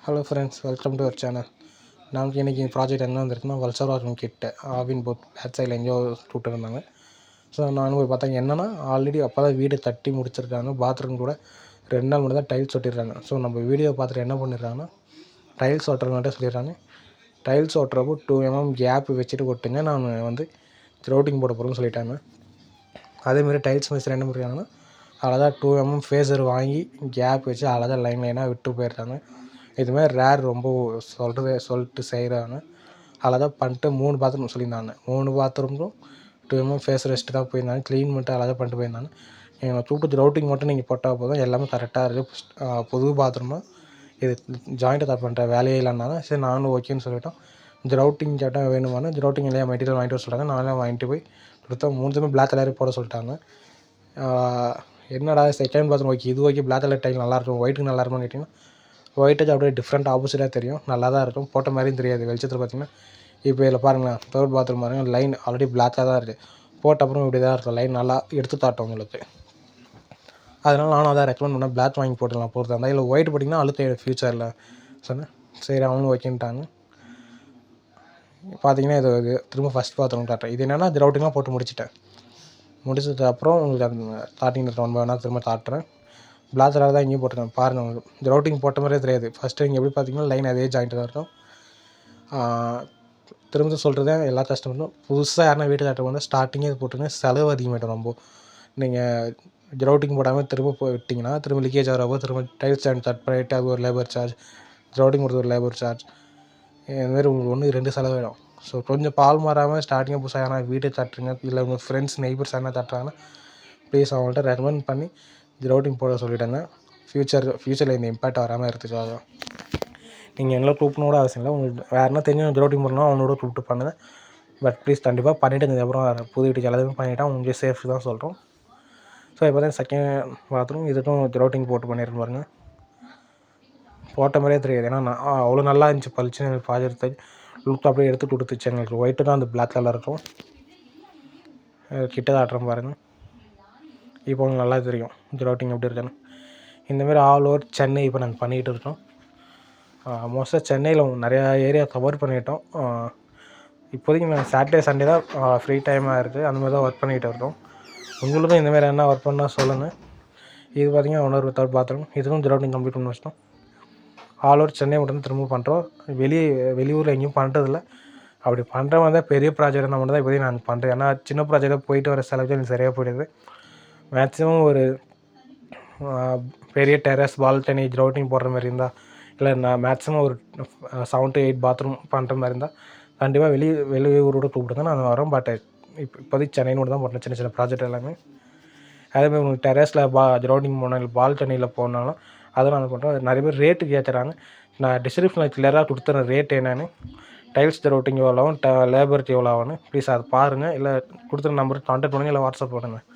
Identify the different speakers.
Speaker 1: Hello friends, welcome to our channel. நமக்கு இன்றைக்கி project என்ன வந்திருக்குன்னா, வல்சராஜன் கிட்ட ஆவின் போட் பேக் சைடில் எங்கேயோ விட்டுருந்தாங்க. ஸோ நானும் போய் பார்த்தேன். என்னென்னா ஆல்ரெடி அப்போ தான் வீடு தட்டி முடிச்சிருக்காங்க. பாத்ரூம் கூட 2 நாள் மட்டும் தான் டைல்ஸ் ஒட்டிடுறாங்க. ஸோ நம்ம வீடியோ பார்த்துட்டு என்ன பண்ணிடுறாங்கன்னா, டைல்ஸ் ஒட்டுறது மட்டும் சொல்லிடுறாங்க. டைல்ஸ் ஒட்டுறப்போ 2 mm கேப் வச்சுட்டு ஒட்டுங்க, நான் வந்து க்ரௌட்டிங் போட போகிறேன்னு சொல்லிட்டாங்க. அதேமாதிரி டைல்ஸ் மிஸ்திரி என்ன பண்ணிருக்காங்கன்னா, அழகாக 2 mm ஃபேஸர் வாங்கி கேப் வச்சு அழகாக லைனாக விட்டு போயிடுறாங்க. இதுமாதிரி ரேர் ரொம்ப சொல்லிட்டு செய்கிறாங்க. அழகாக பண்ணிட்டு 3 பாத்ரூம் சொல்லியிருந்தாங்க. 3 பாத்ரூமும் 2 mm ஃபேஸ் ரெஸ்ட்டு தான் போயிருந்தாங்க. க்ளீன் பண்ணிட்டு அழகாக பண்ணிட்டு போயிருந்தாங்க. எங்களை கூப்பிட்டு க்ரௌட்டிங் மட்டும் நீங்கள் போட்டால் போதும், எல்லாமே கரெக்டாக இருக்குது. புது பாத்ரூமாக இது ஜாயிண்ட்டை தர பண்ணுற வேலையே இல்லைன்னாங்க. சரி நானும் ஓகேன்னு சொல்லிட்டோம். க்ரௌட்டிங் கேட்டால் வேணுமானா க்ரௌட்டிங் இல்லையா மெட்டீரியல் வாங்கிட்டு வர சொல்லிட்டாங்க. நானே வாங்கிட்டு போய் கொடுத்தா 3 பிளாக் கலரே போட சொல்லிட்டாங்க. என்னடா செகண்ட் பாத்ரூம் ஓகே, இது ஓகே, பிளாக் கலர் டைல் நல்லாயிருக்கும், ஒயிட்டுக்கு நல்லா இருக்கும்னு கேட்டிங்கன்னா, ஒயிட்டுக்கு அப்படியே டிஃப்ரெண்ட் ஆப்போசிட்டாக தெரியும். நல்லா தான் இருக்கும், போட்ட மாதிரியும் தெரியாது வெளிச்சத்தில் பார்த்திங்கன்னா. இப்போ இதில் பாருங்களேன், தேர்ட் பாத்ரூம் பாருங்கள், லைன் ஆல்ரெடி பிளாக்காக தான் இருக்குது. போட்ட அப்புறம் இப்படி தான் இருக்கும், லைன் நல்லா எடுத்து காட்டும் உங்களுக்கு. அதனால் நானும் அதான் ரெக்கமெண்ட் பண்ணேன், பிளாக் வாங்கி போட்டுடலாம் போகிறதா இருந்தால். இல்லை ஒயிட் போட்டிங்கன்னா அழுத்த ஃப்யூச்சரில் சொன்னேன். சரி அவனும் ஓகேன்ட்டாங்க. பார்த்தீங்கன்னா இது திரும்ப ஃபஸ்ட் பாத்ரூம் காட்டுறேன். இது என்னென்னா க்ரௌட்டிங்லாம் போட்டு முடிச்சதுக்கு அப்புறம் உங்களுக்கு அந்த ஸ்டார்டிங் ஒன் பை ஒன்னாக திரும்ப காட்டுறேன். பிளாக் கலர் தான் இங்கேயும் போட்டிருக்கேன் பாருங்கள். உங்களுக்கு க்ரௌட்டிங் போட்ட மாதிரியே தெரியாது. ஃபஸ்ட்டு இங்கே எப்படி பார்த்தீங்கன்னா லைன் அதே ஜாயிண்ட்டு தான் இருக்கும். திரும்ப சொல்கிறது எல்லா கஸ்டமரும் புதுசாக யாருன்னா வீட்டு கட்ட வந்து ஸ்டார்டிங்கே இது போட்டுருங்க, செலவு அதிகமாகிடும் ரொம்ப. நீங்கள் க்ரௌட்டிங் போடாமல் திரும்ப விட்டிங்கன்னா திரும்ப லீக்கேஜ் ஆகிறப்போ திரும்ப டைல்ஸ் ஸ்டாண்ட் கட் பண்ணிவிட்டு அது ஒரு லேபர் சார்ஜ், க்ரௌட்டிங் கொடுத்து ஒரு லேபர் சார்ஜ், இதுமாரி உங்களுக்கு 1-2 செலவாயிடும். ஸோ கொஞ்சம் பால் மாறாமல் ஸ்டார்டிங்காக புதுசாக யாரா வீட்டை தட்டுறீங்க, இல்லை உங்கள் ஃப்ரெண்ட்ஸ் நெய்பர்ஸ் யாரா தட்டுறாங்கன்னா ப்ளீஸ் அவங்கள்ட்ட ரெக்கமெண்ட் பண்ணி க்ரௌட்டிங் போட சொல்லிவிட்டாங்க. ஃப்யூச்சரில் இந்த இம்பேக்ட் வராமல் இருக்கிறதுக்காக. நீங்கள் எங்களை கூப்பிடணும் கூட அவசியம் இல்லை. உங்களுக்கு வேறுனா தெரிஞ்சு க்ரௌட்டிங் பண்ணணும் அவனோட கூப்பிட்டு பண்ணுங்கள். பட் ப்ளீஸ் கண்டிப்பாக பண்ணிவிட்டு இதுக்கப்புறம் புது வீட்டுக்கு எல்லாத்தையும் பண்ணிவிட்டா உங்களுக்கு சேஃப்டி தான் சொல்கிறோம். ஸோ இப்போ தான் செகண்ட் பாத்ரூம், இதுக்கும் க்ரௌட்டிங் போட்டு பண்ணியிருக்கேன் பாருங்கள். போட்ட மாதிரியே தெரியாது, ஏன்னா நான் அவ்வளோ நல்லா இருந்துச்சு பளிச்சுன்னு எனக்கு ப்ராஜெக்ட் லுக் அப்படியே எடுத்து கொடுத்துச்சு. எங்களுக்கு ஒயிட்டு தான் அந்த பிளாக் கலர் இருக்கும். கிட்ட காட்டுறேன் பாருங்கள். இப்போ உங்களுக்கு நல்லா தெரியும் க்ரௌட்டிங் எப்படி இருக்குன்னு. இந்தமாரி ஆல் ஓவர் சென்னை இப்போ நாங்கள் பண்ணிகிட்டு இருக்கோம். மோஸ்ட்டாக சென்னையில் நிறையா ஏரியா கவர் பண்ணிட்டோம். இப்போதைக்கு நாங்கள் சாட்டர்டே சண்டே தான் ஃப்ரீ டைமாக இருக்குது, அந்த மாதிரி தான் ஒர்க் பண்ணிகிட்டு இருக்கோம். உங்களுக்கும் இந்தமாரி என்ன ஒர்க் பண்ணால் சொல்லுங்கள். இது பார்த்திங்கன்னா இன்னொரு தேர்ட் பாத்ரூம், இதுக்கும் க்ரௌட்டிங் கம்ப்ளீட் பண்ணி வச்சிட்டோம். ஆல் ஓவர் சென்னை மட்டும் திரும்ப பண்ணுறோம். வெளியூரில் எங்கேயும் பண்ணுறதில்ல. அப்படி பண்ணுற மாதிரி தான் பெரிய ப்ராஜெக்ட் இருந்தால் மட்டும் தான் இப்போதைக்கு நான் பண்ணுறேன். ஏன்னா சின்ன ப்ராஜெக்டாக போயிட்டு வர செலவுக்கு எனக்கு சரியாக போயிடுது. மேக்ஸிமம் ஒரு பெரிய டெரஸ் பால்கனி க்ரௌட்டிங் போடுற மாதிரி இருந்தால், இல்லை நான் மேக்ஸிமம் ஒரு 7 to 8 பாத்ரூம் பண்ணுற மாதிரி இருந்தால் கண்டிப்பாக வெளியூரோட கூப்பிடுங்க, நான் வரேன். பட் இப்போதைக்கு சென்னையோடு தான் போட்டேன் சின்ன சின்ன ப்ராஜெக்ட் எல்லாமே. அதேமாதிரி உங்களுக்கு டெரஸில் க்ரௌட்டிங் போனால் இல்லை பால்கனியில் போனாலும் அதெல்லாம் நான் பண்ணுறேன். நிறைய பேர் ரேட்டு கேட்குறாங்க. நான் டிஸ்கிரிப்ஷனில் கிளியராக கொடுத்துறேன் ரேட் என்னென்னு, டைல்ஸ் க்ரௌட்டிங் எவ்வளோ ஆகும், லேபருக்கு எவ்வளோ ஆகும்னு. ப்ளீஸ் அதை பாருங்கள். இல்லை கொடுத்துற நம்பருக்கு கான்டாக்ட் பண்ணுங்கள், இல்லை வாட்ஸ்அப் பண்ணுங்கள்.